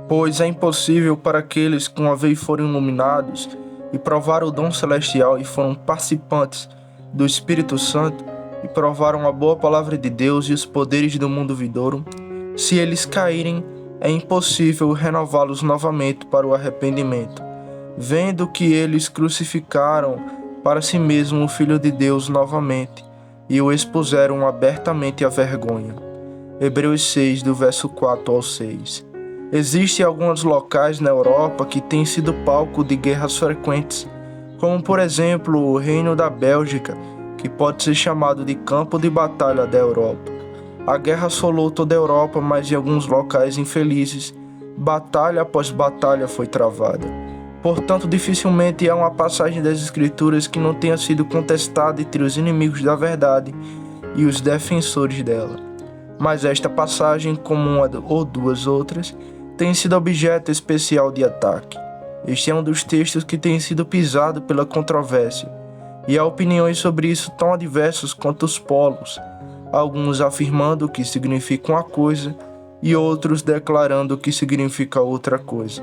Pois é impossível para aqueles que uma vez foram iluminados e provaram o dom celestial e foram participantes do Espírito Santo e provaram a boa palavra de Deus e os poderes do mundo vindouro, se eles caírem, é impossível renová-los novamente para o arrependimento, vendo que eles crucificaram para si mesmo o Filho de Deus novamente e o expuseram abertamente à vergonha. Hebreus 6, do verso 4 ao 6. Existem alguns locais na Europa que têm sido palco de guerras frequentes, como por exemplo o Reino da Bélgica, que pode ser chamado de campo de batalha da Europa. A guerra assolou toda a Europa, mas em alguns locais infelizes, batalha após batalha foi travada. Portanto, dificilmente há uma passagem das Escrituras que não tenha sido contestada entre os inimigos da verdade e os defensores dela. Mas esta passagem, como uma ou duas outras, tem sido objeto especial de ataque. Este é um dos textos que tem sido pisado pela controvérsia, e há opiniões sobre isso tão adversas quanto os polos, alguns afirmando que significa uma coisa e outros declarando que significa outra coisa.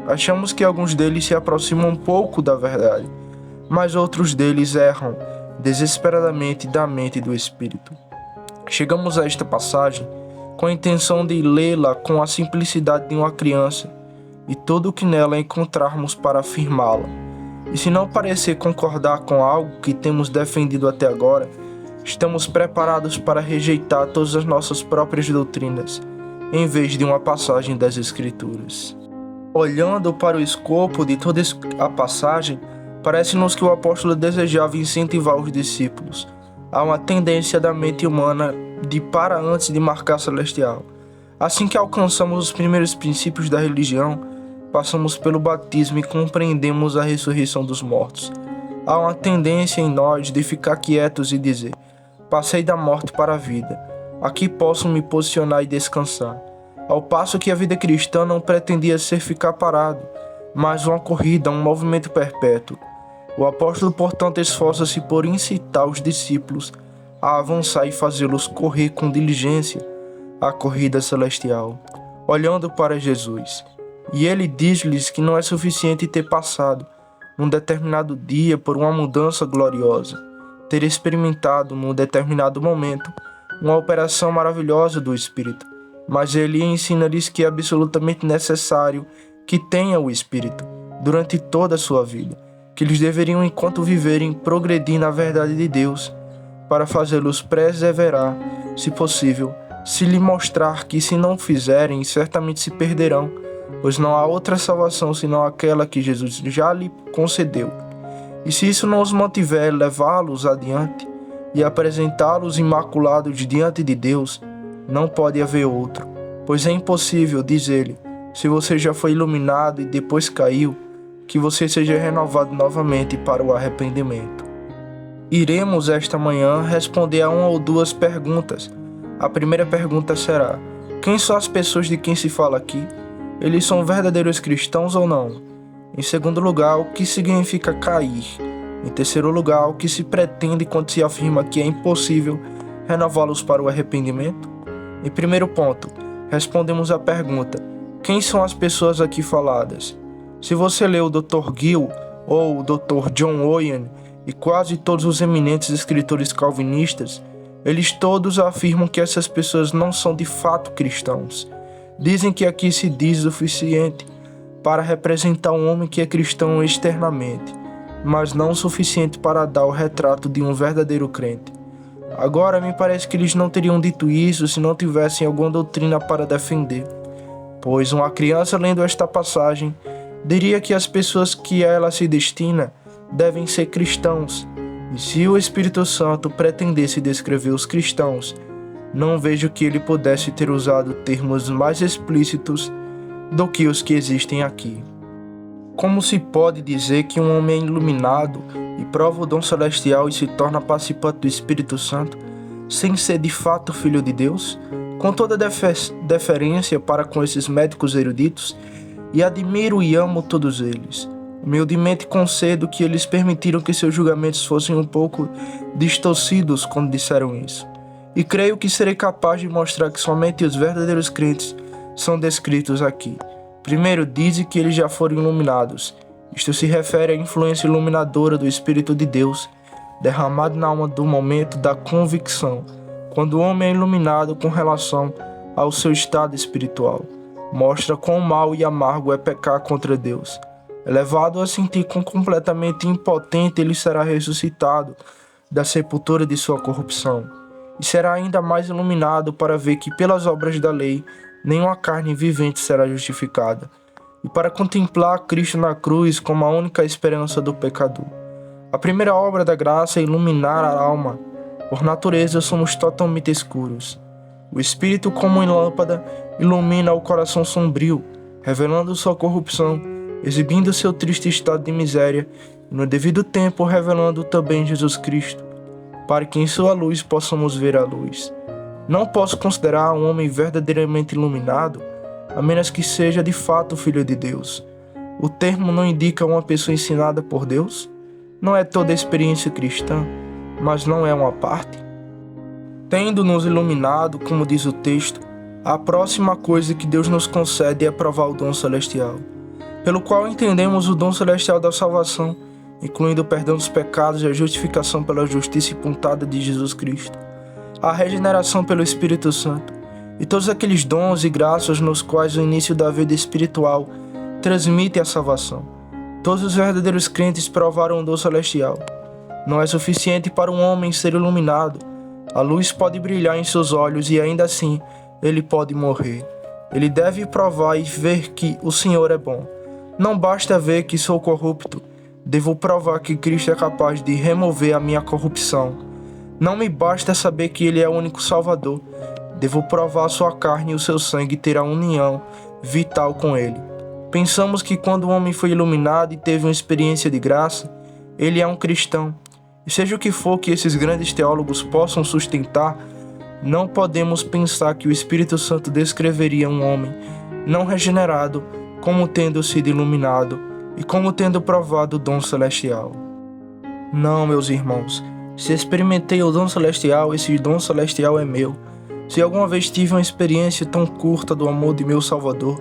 Achamos que alguns deles se aproximam um pouco da verdade, mas outros deles erram desesperadamente da mente e do espírito. Chegamos a esta passagem com a intenção de lê-la com a simplicidade de uma criança e tudo o que nela encontrarmos para afirmá-la. E se não parecer concordar com algo que temos defendido até agora, estamos preparados para rejeitar todas as nossas próprias doutrinas, em vez de uma passagem das Escrituras. Olhando para o escopo de toda a passagem, parece-nos que o apóstolo desejava incentivar os discípulos. Há uma tendência da mente humana de para antes de marcar celestial. Assim que alcançamos os primeiros princípios da religião, passamos pelo batismo e compreendemos a ressurreição dos mortos. Há uma tendência em nós de ficar quietos e dizer: passei da morte para a vida, aqui posso me posicionar e descansar. Ao passo que a vida cristã não pretendia ser ficar parado, mas uma corrida, um movimento perpétuo. O apóstolo, portanto, esforça-se por incitar os discípulos a avançar e fazê-los correr com diligência a corrida celestial, olhando para Jesus. E ele diz-lhes que não é suficiente ter passado, num determinado dia, por uma mudança gloriosa, ter experimentado, num determinado momento, uma operação maravilhosa do Espírito, mas ele ensina-lhes que é absolutamente necessário que tenha o Espírito durante toda a sua vida, que eles deveriam, enquanto viverem, progredir na verdade de Deus, para fazê-los perseverar, se possível, se lhe mostrar que, se não fizerem, certamente se perderão, pois não há outra salvação senão aquela que Jesus já lhe concedeu. E se isso não os mantiver, levá-los adiante e apresentá-los imaculados diante de Deus, não pode haver outro, pois é impossível, diz ele, se você já foi iluminado e depois caiu, que você seja renovado novamente para o arrependimento. Iremos esta manhã responder a uma ou duas perguntas. A primeira pergunta será: quem são as pessoas de quem se fala aqui? Eles são verdadeiros cristãos ou não? Em segundo lugar, o que significa cair? Em terceiro lugar, o que se pretende quando se afirma que é impossível renová-los para o arrependimento? Em primeiro ponto, respondemos à pergunta: quem são as pessoas aqui faladas? Se você lê o Dr. Gill ou o Dr. John Owen e quase todos os eminentes escritores calvinistas, eles todos afirmam que essas pessoas não são de fato cristãos. Dizem que aqui se diz o suficiente para representar um homem que é cristão externamente, mas não o suficiente para dar o retrato de um verdadeiro crente. Agora, me parece que eles não teriam dito isso se não tivessem alguma doutrina para defender, pois uma criança lendo esta passagem diria que as pessoas que a ela se destina devem ser cristãos, e se o Espírito Santo pretendesse descrever os cristãos, não vejo que ele pudesse ter usado termos mais explícitos do que os que existem aqui. Como se pode dizer que um homem é iluminado e prova o dom celestial e se torna participante do Espírito Santo, sem ser de fato filho de Deus? Com toda deferência para com esses médicos eruditos, e admiro e amo todos eles, humildemente concedo que eles permitiram que seus julgamentos fossem um pouco distorcidos quando disseram isso. E creio que serei capaz de mostrar que somente os verdadeiros crentes são descritos aqui. Primeiro, diz que eles já foram iluminados. Isto se refere à influência iluminadora do Espírito de Deus, derramado na alma do momento da convicção, quando o homem é iluminado com relação ao seu estado espiritual. Mostra quão mau e amargo é pecar contra Deus. Elevado a sentir quão completamente impotente, ele será ressuscitado da sepultura de sua corrupção, e será ainda mais iluminado para ver que pelas obras da lei nenhuma carne vivente será justificada, e para contemplar Cristo na cruz como a única esperança do pecador. A primeira obra da graça é iluminar a alma. Por natureza somos totalmente escuros. O Espírito, como em lâmpada, ilumina o coração sombrio, revelando sua corrupção, exibindo seu triste estado de miséria, e no devido tempo revelando também Jesus Cristo, para que em sua luz possamos ver a luz. Não posso considerar um homem verdadeiramente iluminado, a menos que seja de fato filho de Deus. O termo não indica uma pessoa ensinada por Deus? Não é toda a experiência cristã, mas não é uma parte? Tendo-nos iluminado, como diz o texto, a próxima coisa que Deus nos concede é provar o dom celestial, pelo qual entendemos o dom celestial da salvação, incluindo o perdão dos pecados e a justificação pela justiça imputada de Jesus Cristo, a regeneração pelo Espírito Santo, e todos aqueles dons e graças nos quais o início da vida espiritual transmite a salvação. Todos os verdadeiros crentes provaram o dom celestial. Não é suficiente para um homem ser iluminado. A luz pode brilhar em seus olhos e ainda assim ele pode morrer. Ele deve provar e ver que o Senhor é bom. Não basta ver que sou corrupto. Devo provar que Cristo é capaz de remover a minha corrupção. Não me basta saber que Ele é o único Salvador. Devo provar sua carne e o seu sangue ter a união vital com Ele. Pensamos que quando o homem foi iluminado e teve uma experiência de graça, ele é um cristão. E seja o que for que esses grandes teólogos possam sustentar, não podemos pensar que o Espírito Santo descreveria um homem não regenerado como tendo sido iluminado e como tendo provado o dom celestial. Não, meus irmãos, se experimentei o dom celestial, esse dom celestial é meu. Se alguma vez tive uma experiência tão curta do amor de meu Salvador,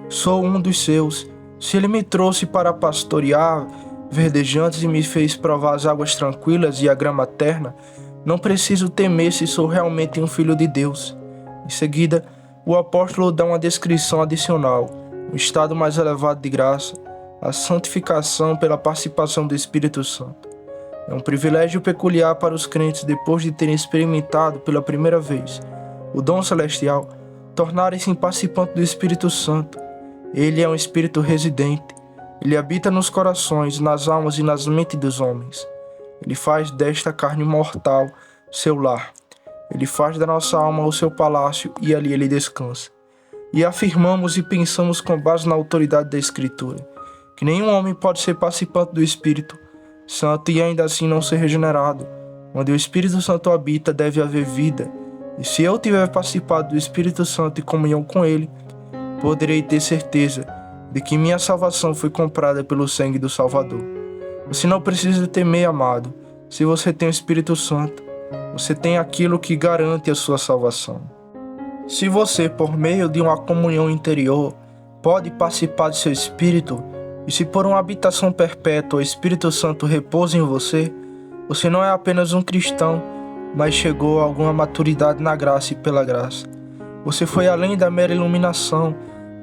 sou um dos seus. Se ele me trouxe para pastorear verdejantes e me fez provar as águas tranquilas e a grama terna, não preciso temer se sou realmente um filho de Deus. Em seguida, o apóstolo dá uma descrição adicional, um estado mais elevado de graça, a santificação pela participação do Espírito Santo. É um privilégio peculiar para os crentes, depois de terem experimentado pela primeira vez o dom celestial, tornarem-se participantes do Espírito Santo. Ele é um Espírito residente. Ele habita nos corações, nas almas e nas mentes dos homens. Ele faz desta carne mortal seu lar. Ele faz da nossa alma o seu palácio e ali ele descansa. E afirmamos e pensamos com base na autoridade da Escritura, que nenhum homem pode ser participante do Espírito Santo e ainda assim não ser regenerado. Onde o Espírito Santo habita, deve haver vida. E se eu tiver participado do Espírito Santo e comunhão com ele, poderei ter certeza de que minha salvação foi comprada pelo sangue do Salvador. Você não precisa temer, amado. Se você tem o Espírito Santo, você tem aquilo que garante a sua salvação. Se você, por meio de uma comunhão interior, pode participar de seu Espírito, e se por uma habitação perpétua o Espírito Santo repousa em você, você não é apenas um cristão, mas chegou a alguma maturidade na graça e pela graça. Você foi além da mera iluminação,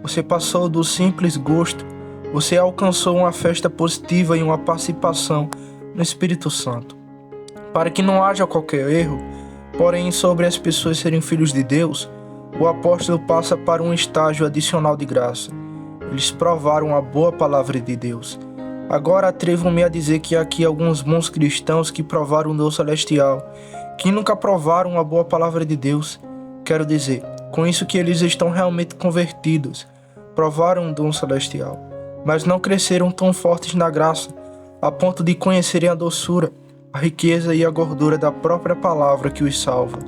você passou do simples gosto, você alcançou uma festa positiva e uma participação no Espírito Santo. Para que não haja qualquer erro, porém sobre as pessoas serem filhos de Deus, o apóstolo passa para um estágio adicional de graça. Eles provaram a boa palavra de Deus. Agora atrevo-me a dizer que há aqui alguns bons cristãos que provaram o dom celestial, que nunca provaram a boa palavra de Deus. Quero dizer, com isso que eles estão realmente convertidos, provaram o dom celestial, mas não cresceram tão fortes na graça, a ponto de conhecerem a doçura, a riqueza e a gordura da própria palavra que os salva.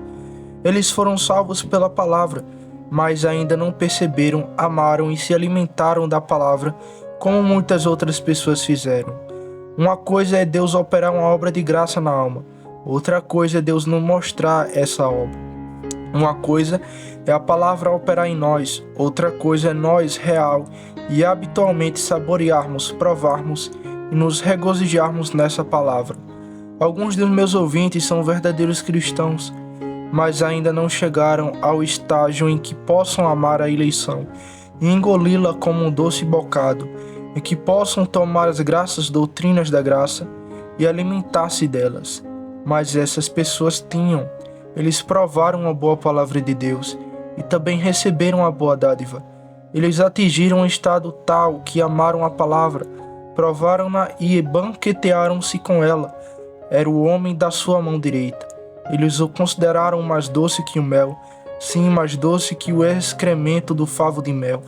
Eles foram salvos pela palavra, mas ainda não perceberam, amaram e se alimentaram da palavra como muitas outras pessoas fizeram. Uma coisa é Deus operar uma obra de graça na alma, outra coisa é Deus não mostrar essa obra. Uma coisa é a palavra operar em nós, outra coisa é nós, real e habitualmente saborearmos, provarmos e nos regozijarmos nessa palavra. Alguns dos meus ouvintes são verdadeiros cristãos, mas ainda não chegaram ao estágio em que possam amar a eleição e engoli-la como um doce bocado, em que possam tomar as graças doutrinas da graça e alimentar-se delas. Mas essas pessoas tinham, eles provaram a boa palavra de Deus e também receberam a boa dádiva. Eles atingiram um estado tal que amaram a palavra, provaram-na e banquetearam-se com ela. Era o homem da sua mão direita. Eles o consideraram mais doce que o mel, sim, mais doce que o excremento do favo de mel.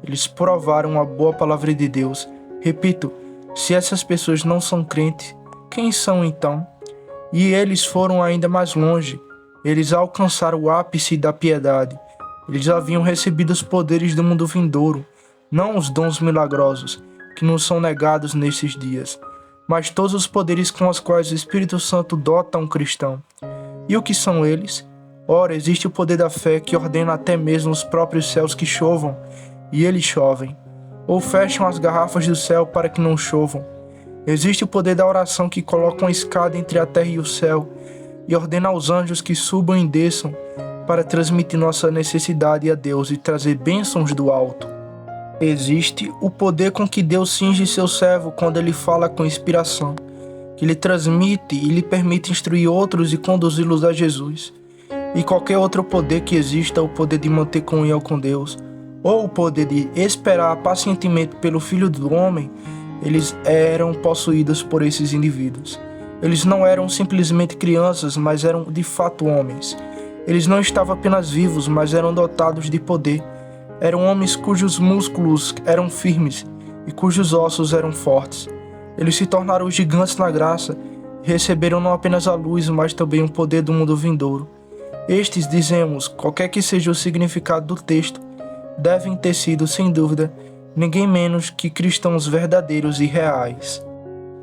Eles provaram a boa palavra de Deus. Repito, se essas pessoas não são crentes, quem são então? E eles foram ainda mais longe. Eles alcançaram o ápice da piedade. Eles haviam recebido os poderes do mundo vindouro, não os dons milagrosos, que nos são negados nesses dias, mas todos os poderes com os quais o Espírito Santo dota um cristão. E o que são eles? Ora, existe o poder da fé que ordena até mesmo os próprios céus que chovam, e eles chovem, ou fecham as garrafas do céu para que não chovam. Existe o poder da oração que coloca uma escada entre a terra e o céu, e ordena aos anjos que subam e desçam, para transmitir nossa necessidade a Deus e trazer bênçãos do alto. Existe o poder com que Deus cinge seu servo quando ele fala com inspiração, que lhe transmite e lhe permite instruir outros e conduzi-los a Jesus. E qualquer outro poder que exista, o poder de manter comunhão com Deus, ou o poder de esperar pacientemente pelo Filho do Homem, eles eram possuídos por esses indivíduos. Eles não eram simplesmente crianças, mas eram de fato homens. Eles não estavam apenas vivos, mas eram dotados de poder. Eram homens cujos músculos eram firmes e cujos ossos eram fortes. Eles se tornaram gigantes na graça e receberam não apenas a luz, mas também o poder do mundo vindouro. Estes, dizemos, qualquer que seja o significado do texto, devem ter sido, sem dúvida, ninguém menos que cristãos verdadeiros e reais.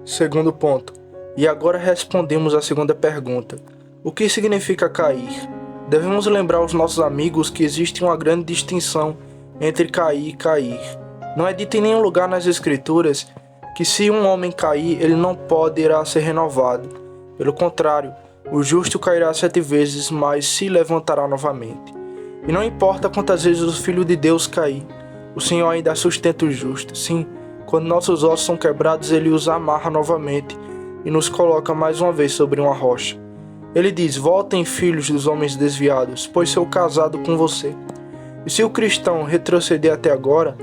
Segundo ponto. E agora respondemos à segunda pergunta. O que significa cair? Devemos lembrar aos nossos amigos que existe uma grande distinção entre cair e cair. Não é dito em nenhum lugar nas Escrituras que se um homem cair, ele não poderá ser renovado. Pelo contrário, o justo cairá 7 vezes, mas se levantará novamente. E não importa quantas vezes o Filho de Deus cair, o Senhor ainda sustenta o justo. Sim, quando nossos ossos são quebrados, Ele os amarra novamente e nos coloca mais uma vez sobre uma rocha. Ele diz: voltem, filhos dos homens desviados, pois sou casado com você. E se o cristão retroceder até agora,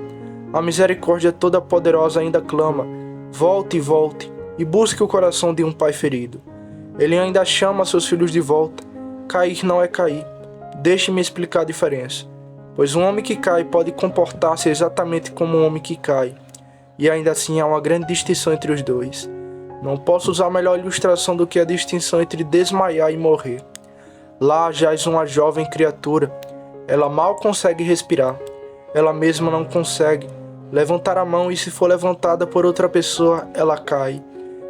a misericórdia toda poderosa ainda clama: volte, volte, e busque o coração de um pai ferido. Ele ainda chama seus filhos de volta. Cair não é cair. Deixe-me explicar a diferença. Pois um homem que cai pode comportar-se exatamente como um homem que cai. E ainda assim há uma grande distinção entre os dois. Não posso usar melhor ilustração do que a distinção entre desmaiar e morrer. Lá jaz uma jovem criatura. Ela mal consegue respirar. Ela mesma não consegue levantar a mão e, se for levantada por outra pessoa, ela cai.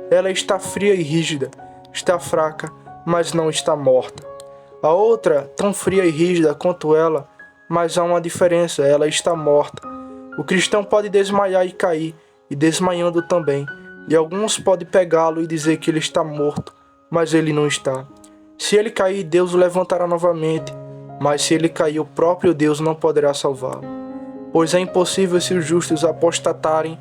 Ela está fria e rígida. Está fraca, mas não está morta. A outra, tão fria e rígida quanto ela, mas há uma diferença, ela está morta. O cristão pode desmaiar e cair, e desmaiando também, e alguns podem pegá-lo e dizer que ele está morto, mas ele não está. Se ele cair, Deus o levantará novamente, mas se ele cair, o próprio Deus não poderá salvá-lo. Pois é impossível, se os justos apostatarem,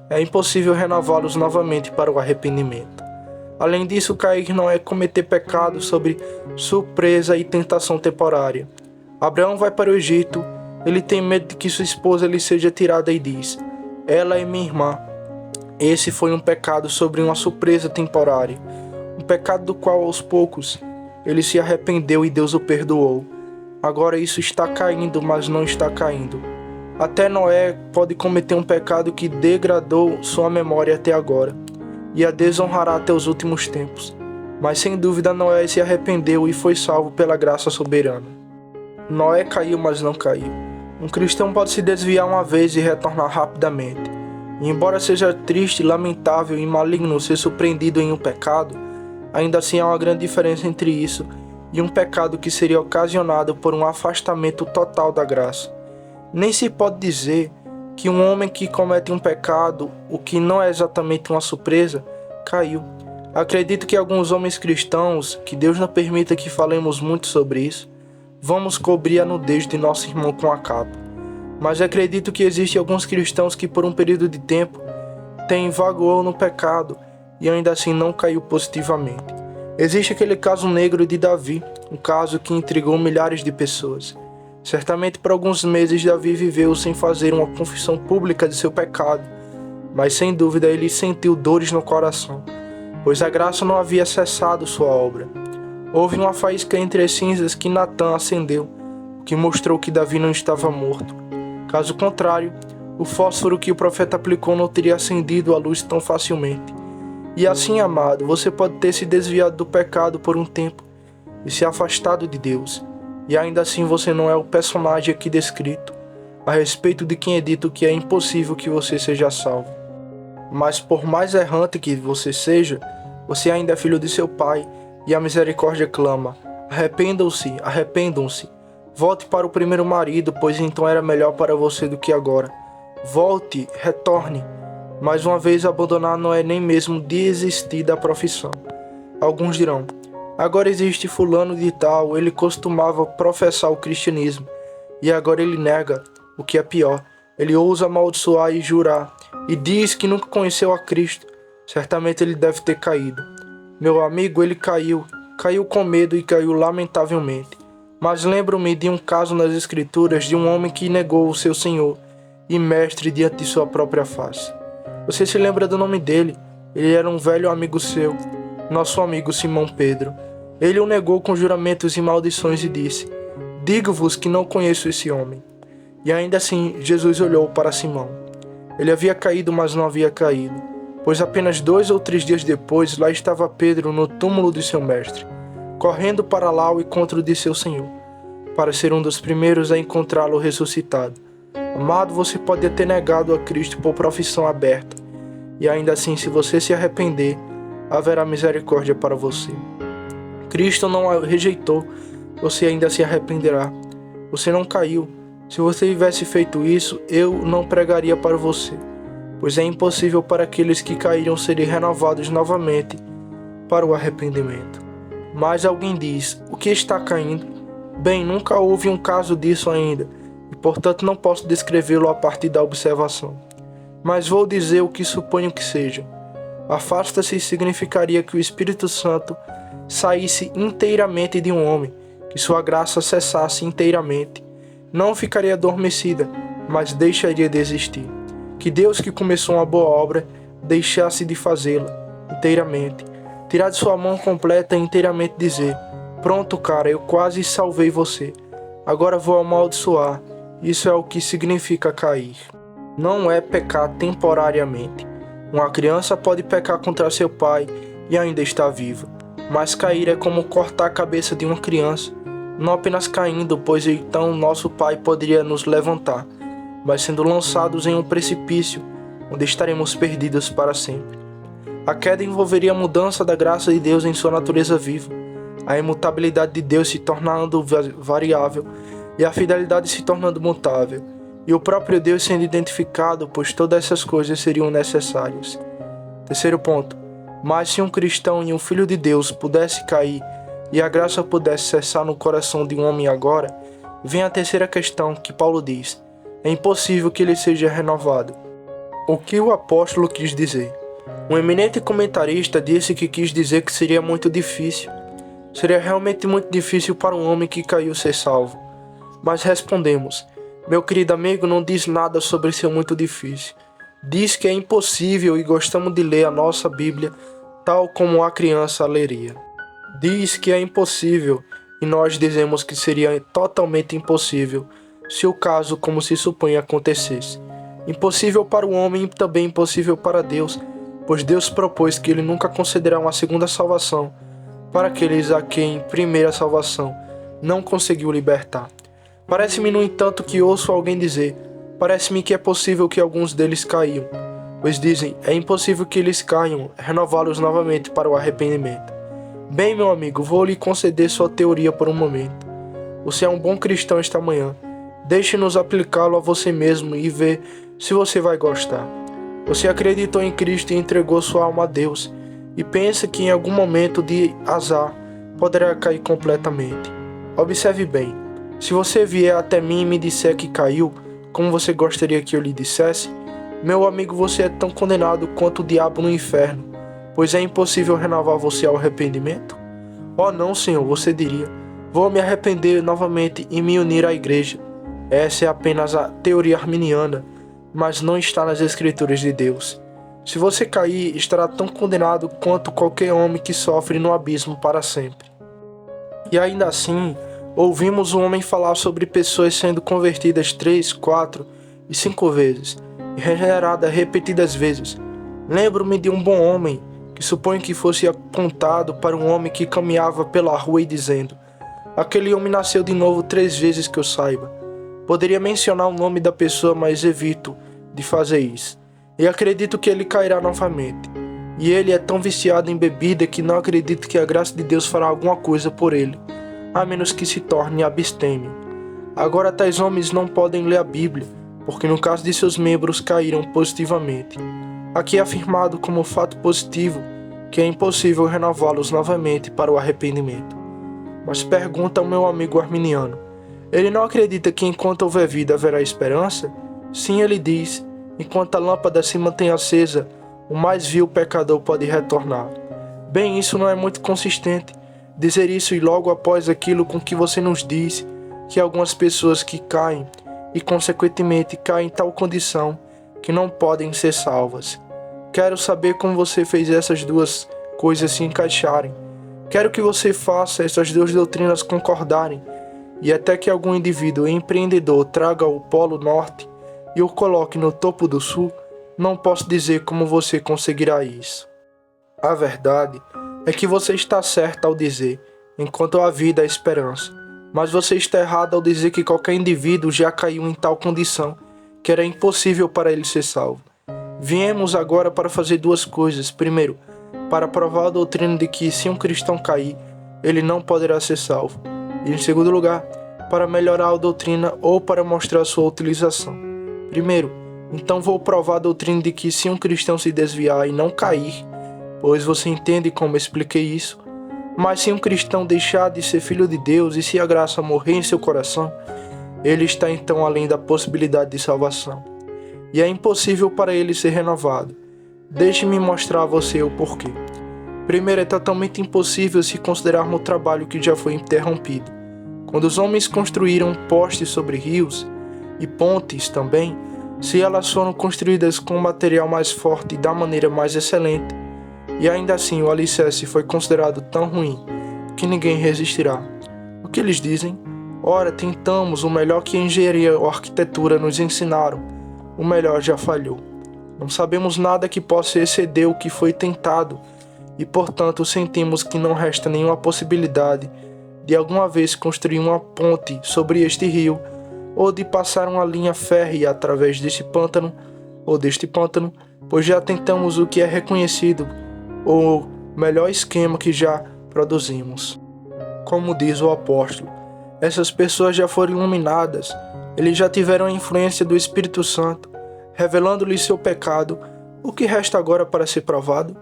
é impossível renová-los novamente para o arrependimento. Além disso, cair não é cometer pecado sobre surpresa e tentação temporária. Abraão vai para o Egito, ele tem medo de que sua esposa lhe seja tirada e diz: ela é minha irmã. Esse foi um pecado sobre uma surpresa temporária, um pecado do qual aos poucos ele se arrependeu e Deus o perdoou. Agora isso está caindo, mas não está caindo. Até Noé pode cometer um pecado que degradou sua memória até agora, e a desonrará até os últimos tempos. Mas sem dúvida Noé se arrependeu e foi salvo pela graça soberana. Noé caiu, mas não caiu. Um cristão pode se desviar uma vez e retornar rapidamente. E embora seja triste, lamentável e maligno ser surpreendido em um pecado, ainda assim há uma grande diferença entre isso e um pecado que seria ocasionado por um afastamento total da graça. Nem se pode dizer que um homem que comete um pecado, o que não é exatamente uma surpresa, caiu. Acredito que alguns homens cristãos, que Deus não permita que falemos muito sobre isso, vamos cobrir a nudez de nosso irmão com a capa. Mas acredito que existem alguns cristãos que por um período de tempo vagueou no pecado e ainda assim não caiu positivamente. Existe aquele caso negro de Davi, um caso que intrigou milhares de pessoas. Certamente por alguns meses Davi viveu sem fazer uma confissão pública de seu pecado, mas sem dúvida ele sentiu dores no coração, pois a graça não havia cessado sua obra. Houve uma faísca entre as cinzas que Natã acendeu, o que mostrou que Davi não estava morto. Caso contrário, o fósforo que o profeta aplicou não teria acendido a luz tão facilmente. E assim, amado, você pode ter se desviado do pecado por um tempo e se afastado de Deus, e ainda assim você não é o personagem aqui descrito, a respeito de quem é dito que é impossível que você seja salvo. Mas por mais errante que você seja, você ainda é filho de seu Pai, e a misericórdia clama: arrependam-se, arrependam-se. Volte para o primeiro marido, pois então era melhor para você do que agora. Volte, retorne. Mais uma vez, abandonar não é nem mesmo desistir da profissão. Alguns dirão: agora existe fulano de tal, ele costumava professar o cristianismo, e agora ele nega, o que é pior. Ele ousa amaldiçoar e jurar, e diz que nunca conheceu a Cristo. Certamente ele deve ter caído. Meu amigo, ele caiu com medo e caiu lamentavelmente. Mas lembro-me de um caso nas Escrituras de um homem que negou o seu Senhor e Mestre diante de sua própria face. Você se lembra do nome dele? Ele era um velho amigo seu, nosso amigo Simão Pedro. Ele o negou com juramentos e maldições e disse: digo-vos que não conheço esse homem. E ainda assim Jesus olhou para Simão. Ele havia caído, mas não havia caído, pois apenas 2 ou 3 dias depois lá estava Pedro no túmulo de seu mestre, correndo para lá ao encontro de seu Senhor, para ser um dos primeiros a encontrá-lo ressuscitado. Amado, você pode ter negado a Cristo por profissão aberta, e ainda assim, se você se arrepender, haverá misericórdia para você. Cristo não a rejeitou, você ainda se arrependerá. Você não caiu. Se você tivesse feito isso, eu não pregaria para você, pois é impossível para aqueles que caíram serem renovados novamente para o arrependimento. Mas alguém diz: o que está caindo? Bem, nunca houve um caso disso ainda, e portanto não posso descrevê-lo a partir da observação. Mas vou dizer o que suponho que seja. Afasta-se significaria que o Espírito Santo saísse inteiramente de um homem, que sua graça cessasse inteiramente. Não ficaria adormecida, mas deixaria de existir. Que Deus, que começou uma boa obra, deixasse de fazê-la inteiramente. Tirar de sua mão completa e inteiramente dizer: pronto, cara, eu quase salvei você. Agora vou amaldiçoar. Isso é o que significa cair. Não é pecar temporariamente. Uma criança pode pecar contra seu pai e ainda está viva. Mas cair é como cortar a cabeça de uma criança. Não apenas caindo, pois então nosso pai poderia nos levantar, mas sendo lançados em um precipício, onde estaremos perdidos para sempre. A queda envolveria a mudança da graça de Deus em sua natureza viva, a imutabilidade de Deus se tornando variável e a fidelidade se tornando mutável, e o próprio Deus sendo identificado, pois todas essas coisas seriam necessárias. Terceiro ponto: mas se um cristão e um filho de Deus pudesse cair e a graça pudesse cessar no coração de um homem agora, vem a terceira questão que Paulo diz: é impossível que ele seja renovado. O que o apóstolo quis dizer? Um eminente comentarista disse que quis dizer que seria muito difícil. Seria realmente muito difícil para um homem que caiu ser salvo. Mas respondemos: meu querido amigo, não diz nada sobre ser muito difícil. Diz que é impossível e gostamos de ler a nossa Bíblia tal como a criança leria. Diz que é impossível e nós dizemos que seria totalmente impossível se o caso como se supõe acontecesse. Impossível para o homem e também impossível para Deus, pois Deus propôs que ele nunca concederá uma segunda salvação para aqueles a quem primeira salvação não conseguiu libertar. Parece-me, no entanto, que ouço alguém dizer: parece-me que é possível que alguns deles caiam, pois dizem: é impossível que eles caiam, renová-los novamente para o arrependimento. Bem, meu amigo, vou lhe conceder sua teoria por um momento. Você é um bom cristão esta manhã. Deixe-nos aplicá-lo a você mesmo e ver se você vai gostar. Você acreditou em Cristo e entregou sua alma a Deus, e pensa que em algum momento de azar poderá cair completamente. Observe bem, se você vier até mim e me disser que caiu, como você gostaria que eu lhe dissesse, meu amigo, você é tão condenado quanto o diabo no inferno, pois é impossível renovar você ao arrependimento? Oh não, Senhor, você diria, vou me arrepender novamente e me unir à igreja. Essa é apenas a teoria arminiana, mas não está nas Escrituras de Deus. Se você cair, estará tão condenado quanto qualquer homem que sofre no abismo para sempre. E ainda assim, ouvimos um homem falar sobre pessoas sendo convertidas 3, 4 e 5 vezes, e regeneradas repetidas vezes. Lembro-me de um bom homem, que suponho que fosse apontado para um homem que caminhava pela rua e dizendo: aquele homem nasceu de novo 3 vezes que eu saiba. Poderia mencionar o nome da pessoa, mas evito de fazer isso. E acredito que ele cairá novamente. E ele é tão viciado em bebida que não acredito que a graça de Deus fará alguma coisa por ele, a menos que se torne abstêmio. Agora tais homens não podem ler a Bíblia, porque no caso de seus membros caíram positivamente. Aqui é afirmado como fato positivo que é impossível renová-los novamente para o arrependimento. Mas pergunta ao meu amigo arminiano, ele não acredita que enquanto houver vida haverá esperança? Sim, ele diz, enquanto a lâmpada se mantém acesa, o mais vil pecador pode retornar. Bem, isso não é muito consistente, dizer isso e logo após aquilo com que você nos diz, que algumas pessoas que caem, e consequentemente caem em tal condição, que não podem ser salvas. Quero saber como você fez essas duas coisas se encaixarem. Quero que você faça essas duas doutrinas concordarem, e até que algum indivíduo empreendedor traga o Polo Norte e o coloque no topo do Sul, não posso dizer como você conseguirá isso. A verdade é que você está certo ao dizer, enquanto há vida há esperança, mas você está errado ao dizer que qualquer indivíduo já caiu em tal condição que era impossível para ele ser salvo. Viemos agora para fazer duas coisas. Primeiro, para provar a doutrina de que se um cristão cair, ele não poderá ser salvo. E em segundo lugar, para melhorar a doutrina ou para mostrar sua utilização. Primeiro, então vou provar a doutrina de que se um cristão se desviar e não cair, pois você entende como expliquei isso, mas se um cristão deixar de ser filho de Deus e se a graça morrer em seu coração, ele está então além da possibilidade de salvação. E é impossível para ele ser renovado. Deixe-me mostrar a você o porquê. Primeiro, é totalmente impossível se considerarmos o trabalho que já foi interrompido. Quando os homens construíram postes sobre rios, e pontes também, se elas foram construídas com material mais forte e da maneira mais excelente, e ainda assim o alicerce foi considerado tão ruim que ninguém resistirá. O que eles dizem? Ora, tentamos o melhor que a engenharia ou arquitetura nos ensinaram, o melhor já falhou. Não sabemos nada que possa exceder o que foi tentado, e portanto sentimos que não resta nenhuma possibilidade de alguma vez construir uma ponte sobre este rio, ou de passar uma linha férrea através deste pântano, pois já tentamos o que é reconhecido, ou melhor esquema que já produzimos. Como diz o apóstolo, essas pessoas já foram iluminadas, eles já tiveram a influência do Espírito Santo, revelando-lhes seu pecado. O que resta agora para ser provado?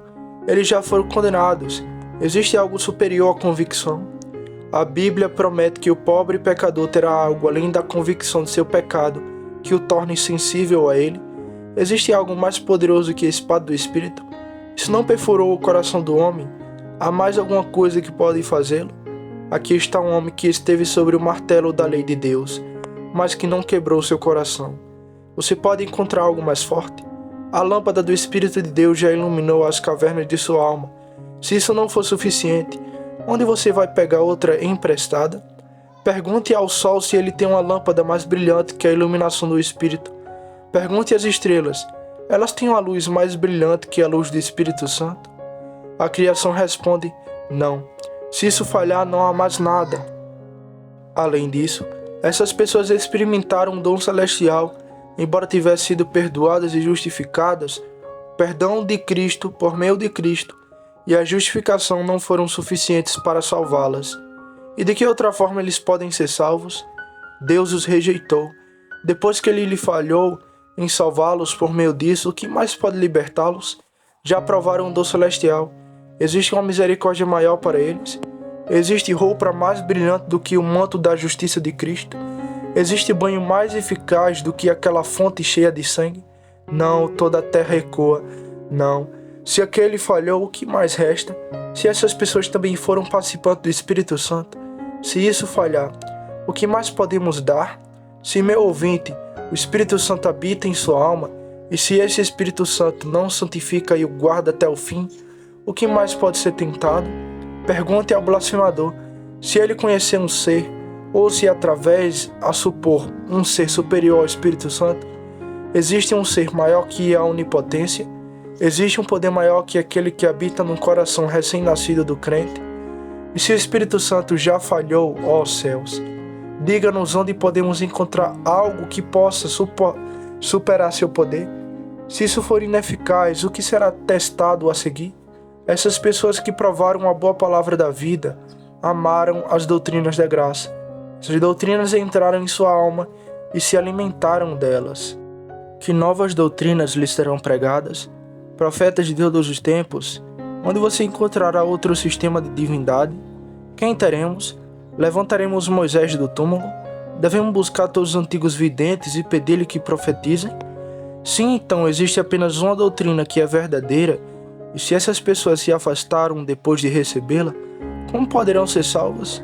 Eles já foram condenados. Existe algo superior à convicção? A Bíblia promete que o pobre pecador terá algo além da convicção de seu pecado que o torne sensível a ele. Existe algo mais poderoso que a espada do Espírito? Se não perfurou o coração do homem, há mais alguma coisa que pode fazê-lo? Aqui está um homem que esteve sobre o martelo da lei de Deus, mas que não quebrou seu coração. Você pode encontrar algo mais forte? A lâmpada do Espírito de Deus já iluminou as cavernas de sua alma. Se isso não for suficiente, onde você vai pegar outra emprestada? Pergunte ao sol se ele tem uma lâmpada mais brilhante que a iluminação do Espírito. Pergunte às estrelas, elas têm uma luz mais brilhante que a luz do Espírito Santo? A criação responde, não. Se isso falhar, não há mais nada. Além disso, essas pessoas experimentaram um dom celestial, embora tivessem sido perdoadas e justificadas, o perdão de Cristo por meio de Cristo, e a justificação não foram suficientes para salvá-las. E de que outra forma eles podem ser salvos? Deus os rejeitou. Depois que ele lhe falhou em salvá-los por meio disso, o que mais pode libertá-los? Já provaram o dom celestial. Existe uma misericórdia maior para eles? Existe roupa mais brilhante do que o manto da justiça de Cristo? Existe banho mais eficaz do que aquela fonte cheia de sangue? Não, toda a terra ecoa. Não. Se aquele falhou, o que mais resta? Se essas pessoas também foram participantes do Espírito Santo, se isso falhar, o que mais podemos dar? Se, meu ouvinte, o Espírito Santo habita em sua alma, e se esse Espírito Santo não santifica e o guarda até o fim, o que mais pode ser tentado? Pergunte ao blasfemador se ele conhecer um ser, ou se através a supor um ser superior ao Espírito Santo, existe um ser maior que a onipotência? Existe um poder maior que aquele que habita no coração recém-nascido do crente? E se o Espírito Santo já falhou, ó céus, diga-nos onde podemos encontrar algo que possa superar seu poder. Se isso for ineficaz, o que será testado a seguir? Essas pessoas que provaram a boa palavra da vida, amaram as doutrinas da graça. Essas doutrinas entraram em sua alma e se alimentaram delas. Que novas doutrinas lhes serão pregadas? Profetas de todos os tempos? Onde você encontrará outro sistema de divindade? Quem teremos? Levantaremos Moisés do túmulo? Devemos buscar todos os antigos videntes e pedir-lhe que profetizem? Sim, então existe apenas uma doutrina que é verdadeira, e se essas pessoas se afastaram depois de recebê-la, como poderão ser salvas?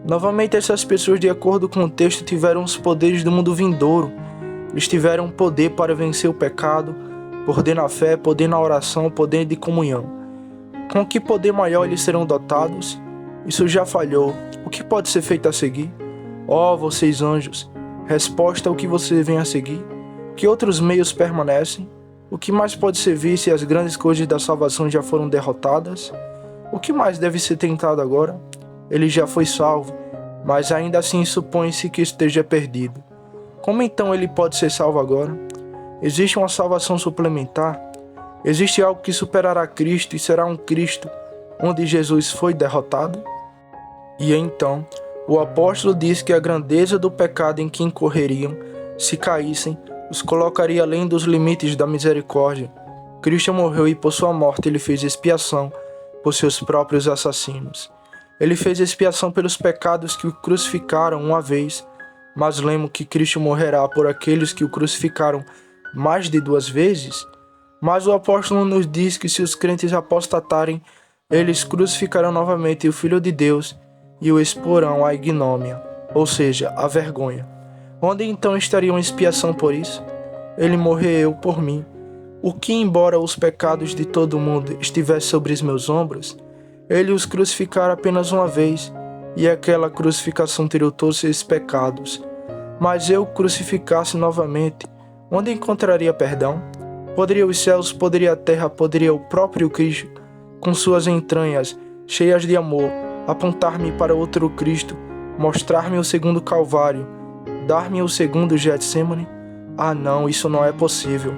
Novamente, essas pessoas, de acordo com o texto, tiveram os poderes do mundo vindouro. Eles tiveram poder para vencer o pecado, poder na fé, poder na oração, poder de comunhão. Com que poder maior eles serão dotados? Isso já falhou. O que pode ser feito a seguir? Ó, vocês anjos, resposta ao que você vem a seguir. Que outros meios permanecem? O que mais pode servir se as grandes coisas da salvação já foram derrotadas? O que mais deve ser tentado agora? Ele já foi salvo, mas ainda assim supõe-se que esteja perdido. Como então ele pode ser salvo agora? Existe uma salvação suplementar? Existe algo que superará Cristo e será um Cristo onde Jesus foi derrotado? E então, o apóstolo diz que a grandeza do pecado em que incorreriam, se caíssem, os colocaria além dos limites da misericórdia. Cristo morreu e por sua morte ele fez expiação por seus próprios assassinos. Ele fez expiação pelos pecados que o crucificaram uma vez, mas lembro que Cristo morrerá por aqueles que o crucificaram mais de 2 vezes. Mas o apóstolo nos diz que se os crentes apostatarem, eles crucificarão novamente o Filho de Deus e o exporão à ignomínia, ou seja, à vergonha. Onde então estaria uma expiação por isso? Ele morreu por mim. O que, embora os pecados de todo mundo estivessem sobre os meus ombros, ele os crucificara apenas uma vez, e aquela crucificação tirou todos esses pecados. Mas eu crucificasse novamente, onde encontraria perdão? Poderia os céus, poderia a terra, poderia o próprio Cristo, com suas entranhas cheias de amor, apontar-me para outro Cristo, mostrar-me o segundo Calvário, dar-me o segundo Getsemane? Ah não, isso não é possível.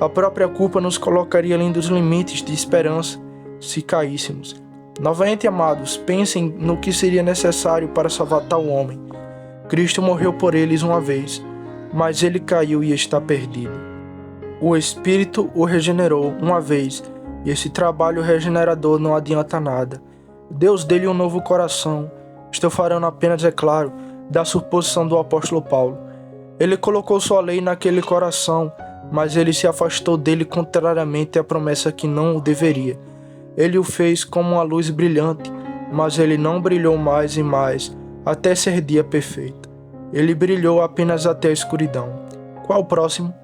A própria culpa nos colocaria além dos limites de esperança se caíssemos. Novamente, amados, pensem no que seria necessário para salvar tal homem. Cristo morreu por eles uma vez, mas ele caiu e está perdido. O Espírito o regenerou uma vez, e esse trabalho regenerador não adianta nada. Deus deu-lhe um novo coração. Estou falando apenas, é claro, da suposição do apóstolo Paulo. Ele colocou sua lei naquele coração, mas ele se afastou dele contrariamente à promessa que não o deveria. Ele o fez como uma luz brilhante, mas ele não brilhou mais e mais, até ser dia perfeito. Ele brilhou apenas até a escuridão. Qual o próximo?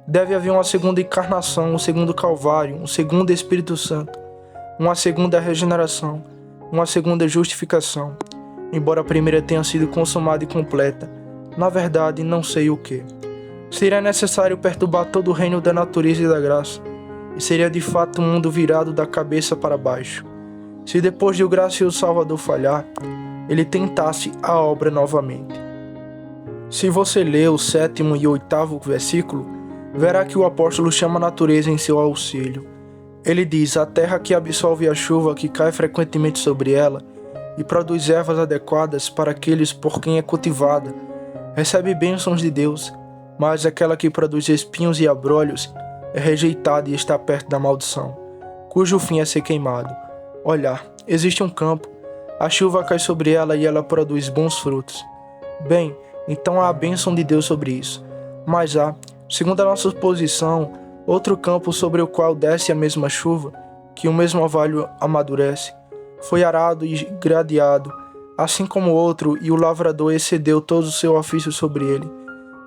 Deve haver uma segunda encarnação, um segundo Calvário, um segundo Espírito Santo, uma segunda regeneração, uma segunda justificação. Embora a primeira tenha sido consumada e completa, na verdade não sei o que. Seria necessário perturbar todo o reino da natureza e da graça, e seria de fato um mundo virado da cabeça para baixo. Se depois de o gracioso Salvador falhar, ele tentasse a obra novamente. Se você ler o 7º e 8º versículo, verá que o apóstolo chama a natureza em seu auxílio. Ele diz: a terra que absorve a chuva que cai frequentemente sobre ela e produz ervas adequadas para aqueles por quem é cultivada, recebe bênçãos de Deus, mas aquela que produz espinhos e abrolhos é rejeitada e está perto da maldição, cujo fim é ser queimado. Olha, existe um campo, a chuva cai sobre ela e ela produz bons frutos. Bem, então há a bênção de Deus sobre isso. Mas há, segundo a nossa posição, outro campo sobre o qual desce a mesma chuva, que o mesmo orvalho amadurece, foi arado e gradeado, assim como o outro, e o lavrador excedeu todo o seu ofício sobre ele,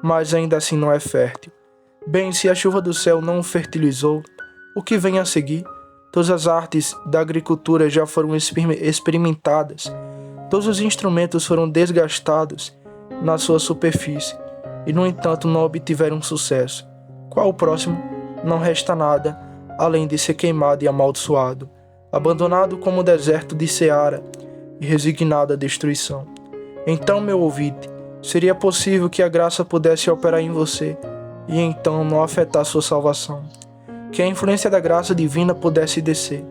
mas ainda assim não é fértil. Bem, se a chuva do céu não o fertilizou, o que vem a seguir? Todas as artes da agricultura já foram experimentadas, todos os instrumentos foram desgastados na sua superfície, e no entanto não obtiveram sucesso. Qual o próximo? Não resta nada, além de ser queimado e amaldiçoado, abandonado como o deserto de Seara e resignado à destruição. Então, meu ouvinte, seria possível que a graça pudesse operar em você e então não afetar sua salvação. Que a influência da graça divina pudesse descer,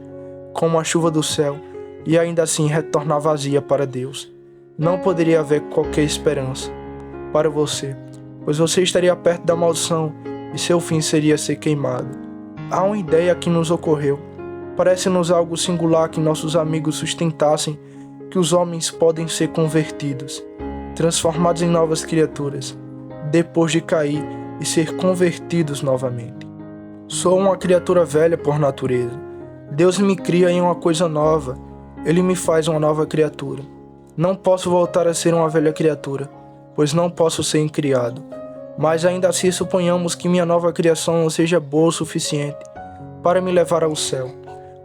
como a chuva do céu, e ainda assim retornar vazia para Deus. Não poderia haver qualquer esperança para você, pois você estaria perto da maldição e seu fim seria ser queimado. Há uma ideia que nos ocorreu. Parece-nos algo singular que nossos amigos sustentassem que os homens podem ser convertidos, transformados em novas criaturas, depois de cair e ser convertidos novamente. Sou uma criatura velha por natureza. Deus me cria em uma coisa nova. Ele me faz uma nova criatura. Não posso voltar a ser uma velha criatura, pois não posso ser incriado. Mas ainda assim suponhamos que minha nova criação não seja boa o suficiente para me levar ao céu.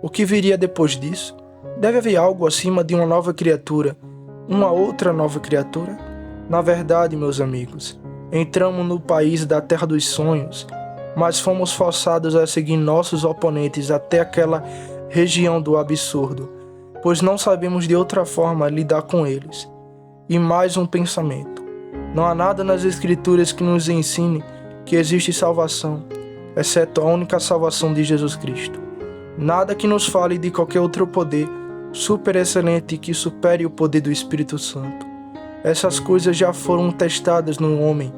O que viria depois disso? Deve haver algo acima de uma nova criatura, uma outra nova criatura? Na verdade, meus amigos, entramos no país da terra dos sonhos, mas fomos forçados a seguir nossos oponentes até aquela região do absurdo, pois não sabemos de outra forma lidar com eles. E mais um pensamento. Não há nada nas Escrituras que nos ensine que existe salvação, exceto a única salvação de Jesus Cristo. Nada que nos fale de qualquer outro poder super excelente que supere o poder do Espírito Santo. Essas coisas já foram testadas no homem,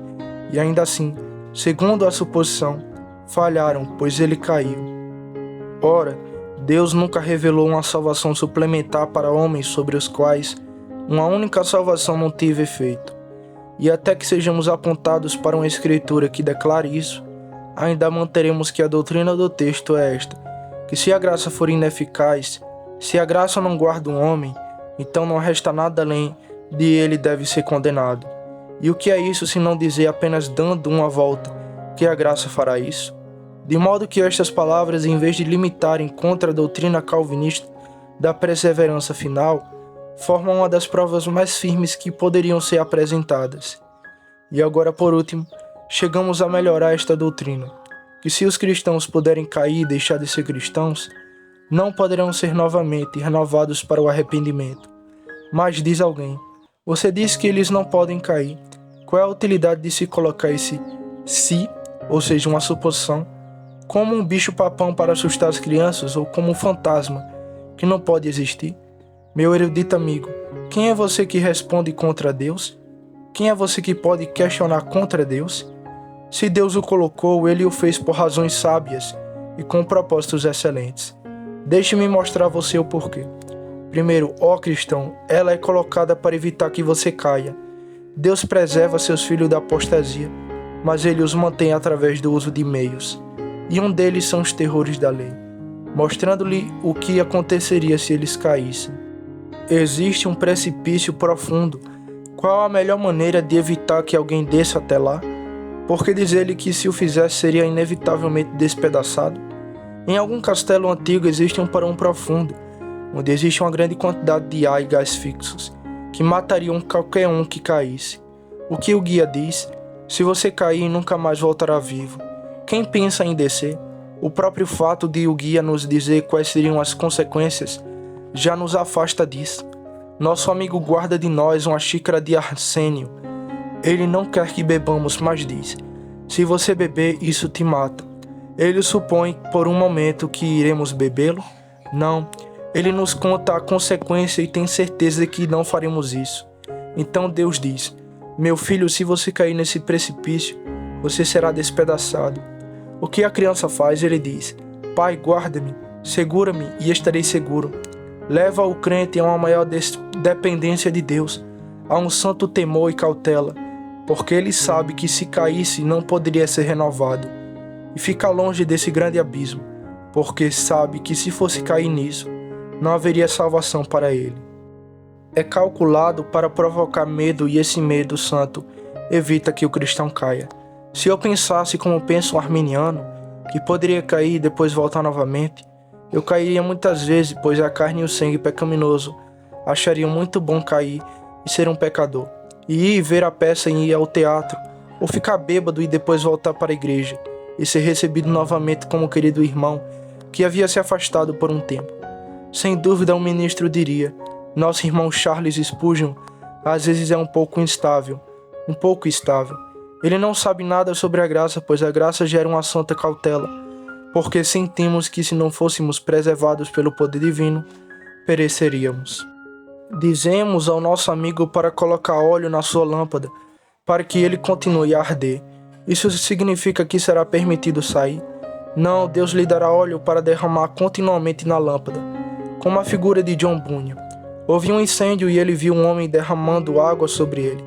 e ainda assim, segundo a suposição, falharam, pois ele caiu. Ora, Deus nunca revelou uma salvação suplementar para homens sobre os quais uma única salvação não teve efeito. E até que sejamos apontados para uma escritura que declare isso, ainda manteremos que a doutrina do texto é esta, que se a graça for ineficaz, se a graça não guarda um homem, então não resta nada além de ele deve ser condenado. E o que é isso se não dizer apenas dando uma volta, que a graça fará isso? De modo que estas palavras, em vez de limitarem contra a doutrina calvinista da perseverança final, formam uma das provas mais firmes que poderiam ser apresentadas. E agora, por último, chegamos a melhorar esta doutrina, que se os cristãos puderem cair e deixar de ser cristãos, não poderão ser novamente renovados para o arrependimento. Mas diz alguém, você diz que eles não podem cair. Qual é a utilidade de se colocar esse se, ou seja, uma suposição, como um bicho-papão para assustar as crianças ou como um fantasma que não pode existir? Meu erudito amigo, quem é você que responde contra Deus? Quem é você que pode questionar contra Deus? Se Deus o colocou, Ele o fez por razões sábias e com propósitos excelentes. Deixe-me mostrar a você o porquê. Primeiro, ó cristão, ela é colocada para evitar que você caia. Deus preserva seus filhos da apostasia, mas Ele os mantém através do uso de meios. E um deles são os terrores da lei, mostrando-lhe o que aconteceria se eles caíssem. Existe um precipício profundo. Qual a melhor maneira de evitar que alguém desça até lá? Porque diz-lhe que se o fizesse seria inevitavelmente despedaçado? Em algum castelo antigo existe um porão profundo, onde existe uma grande quantidade de ar e gás fixos, que matariam qualquer um que caísse. O que o guia diz? Se você cair, nunca mais voltará vivo. Quem pensa em descer? O próprio fato de o guia nos dizer quais seriam as consequências já nos afasta disso. Nosso amigo guarda de nós uma xícara de arsênio. Ele não quer que bebamos, mas diz, se você beber, isso te mata. Ele supõe por um momento que iremos bebê-lo? Não. Ele nos conta a consequência e tem certeza de que não faremos isso. Então Deus diz: meu filho, se você cair nesse precipício, você será despedaçado. O que a criança faz? Ele diz: pai, guarda-me, segura-me e estarei seguro. Leva o crente a uma maior dependência de Deus, a um santo temor e cautela, porque ele sabe que se caísse não poderia ser renovado. E fica longe desse grande abismo, porque sabe que se fosse cair nisso, não haveria salvação para ele. É calculado para provocar medo e esse medo santo evita que o cristão caia. Se eu pensasse como pensa um arminiano, que poderia cair e depois voltar novamente, eu cairia muitas vezes, pois a carne e o sangue pecaminoso achariam muito bom cair e ser um pecador, e ir ver a peça e ir ao teatro, ou ficar bêbado e depois voltar para a igreja, e ser recebido novamente como querido irmão que havia se afastado por um tempo. Sem dúvida, um ministro diria: nosso irmão Charles Spurgeon às vezes é um pouco instável. Ele não sabe nada sobre a graça, pois a graça gera uma santa cautela, porque sentimos que se não fôssemos preservados pelo poder divino, pereceríamos. Dizemos ao nosso amigo para colocar óleo na sua lâmpada, para que ele continue a arder. Isso significa que será permitido sair? Não, Deus lhe dará óleo para derramar continuamente na lâmpada, como a figura de John Bunyan. Houve um incêndio e ele viu um homem derramando água sobre ele.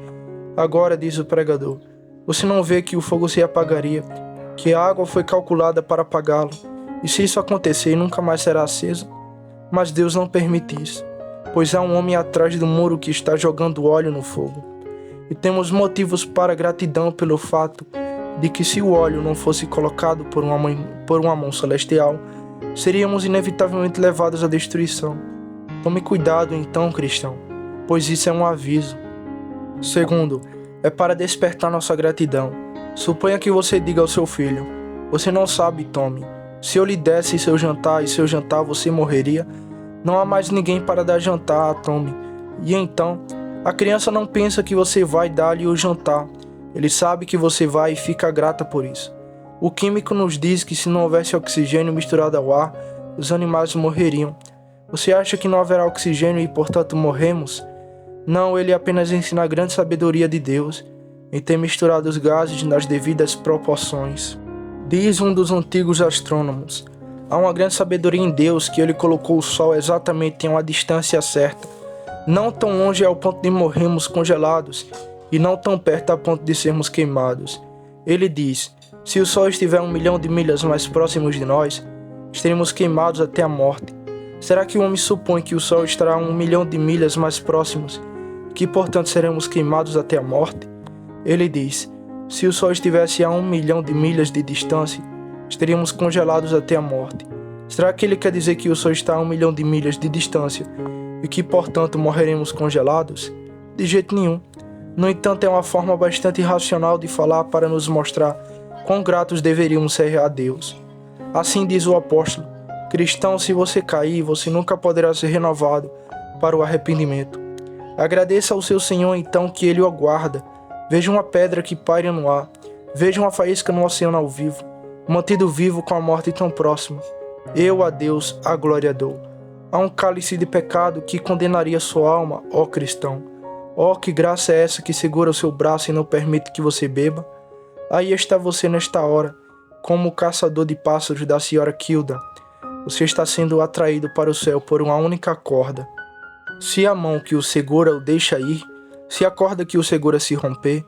Agora, diz o pregador, você não vê que o fogo se apagaria, que a água foi calculada para apagá-lo, e se isso acontecer, nunca mais será acesa? Mas Deus não permite isso, pois há um homem atrás do muro que está jogando óleo no fogo. E temos motivos para gratidão pelo fato de que se o óleo não fosse colocado por uma mão celestial, seríamos inevitavelmente levados à destruição. Tome cuidado então, cristão, pois isso é um aviso. Segundo, é para despertar nossa gratidão. Suponha que você diga ao seu filho: você não sabe, Tommy, se eu lhe desse seu jantar e seu jantar você morreria. Não há mais ninguém para dar jantar a Tommy. E então, a criança não pensa que você vai dar-lhe o jantar. Ele sabe que você vai e fica grata por isso. O químico nos diz que se não houvesse oxigênio misturado ao ar, os animais morreriam. Você acha que não haverá oxigênio e, portanto, morremos? Não, ele apenas ensina a grande sabedoria de Deus em ter misturado os gases nas devidas proporções. Diz um dos antigos astrônomos: há uma grande sabedoria em Deus que ele colocou o Sol exatamente em uma distância certa, não tão longe ao ponto de morrermos congelados e não tão perto a ponto de sermos queimados. Ele diz: se o Sol estiver 1 milhão de milhas mais próximo de nós, estaremos queimados até a morte. Será que o homem supõe que o Sol estará 1 milhão de milhas mais próximos, que portanto seremos queimados até a morte? Ele diz: se o Sol estivesse a 1 milhão de milhas de distância, estaríamos congelados até a morte. Será que ele quer dizer que o Sol está a 1 milhão de milhas de distância e que portanto morreremos congelados? De jeito nenhum. No entanto, é uma forma bastante racional de falar para nos mostrar quão gratos deveríamos ser a Deus. Assim diz o apóstolo: cristão, se você cair, você nunca poderá ser renovado para o arrependimento. Agradeça ao seu Senhor então que Ele o aguarda. Veja uma pedra que paira no ar. Veja uma faísca no oceano ao vivo, mantido vivo com a morte tão próxima. Eu a Deus a glória dou. Há um cálice de pecado que condenaria sua alma, ó cristão. Ó, que graça é essa que segura o seu braço e não permite que você beba? Aí está você nesta hora, como o caçador de pássaros da senhora Kilda. Você está sendo atraído para o céu por uma única corda. Se a mão que o segura o deixa ir, se a corda que o segura se romper,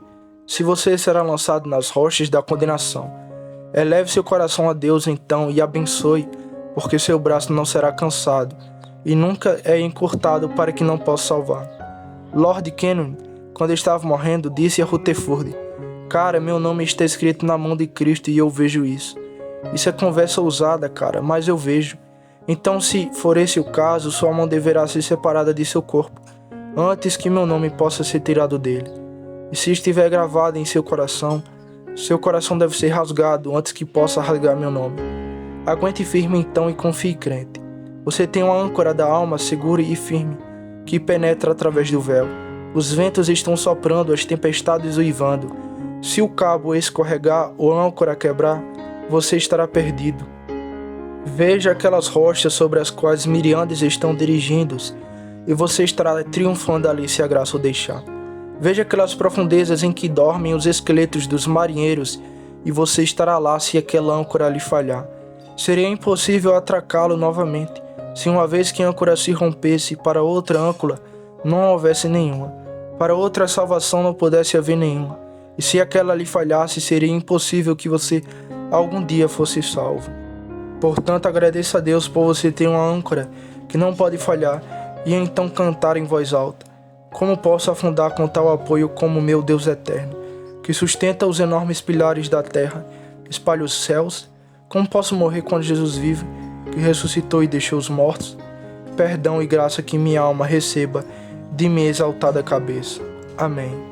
se você será lançado nas rochas da condenação. Eleve seu coração a Deus então e abençoe, porque seu braço não será cansado e nunca é encurtado para que não possa salvar. Lord Kenyon, quando estava morrendo, disse a Rutherford: cara, meu nome está escrito na mão de Cristo e eu vejo isso. Isso é conversa ousada, cara, mas eu vejo. Então, se for esse o caso, sua mão deverá ser separada de seu corpo, antes que meu nome possa ser tirado dele. E se estiver gravado em seu coração deve ser rasgado antes que possa rasgar meu nome. Aguente firme então e confie, crente. Você tem uma âncora da alma segura e firme, que penetra através do véu. Os ventos estão soprando, as tempestades uivando. Se o cabo escorregar ou a âncora quebrar, você estará perdido. Veja aquelas rochas sobre as quais Miriandes estão dirigindo-se, e você estará triunfando ali se a graça o deixar. Veja aquelas profundezas em que dormem os esqueletos dos marinheiros, e você estará lá se aquela âncora lhe falhar. Seria impossível atracá-lo novamente, se uma vez que a âncora se rompesse, para outra âncora não houvesse nenhuma, para outra salvação não pudesse haver nenhuma, e se aquela lhe falhasse, seria impossível que você algum dia fosse salvo. Portanto, agradeça a Deus por você ter uma âncora que não pode falhar, e então cantar em voz alta: como posso afundar com tal apoio como meu Deus eterno, que sustenta os enormes pilares da terra, espalha os céus? Como posso morrer quando Jesus vive, que ressuscitou e deixou os mortos? Perdão e graça que minha alma receba de minha exaltada cabeça. Amém.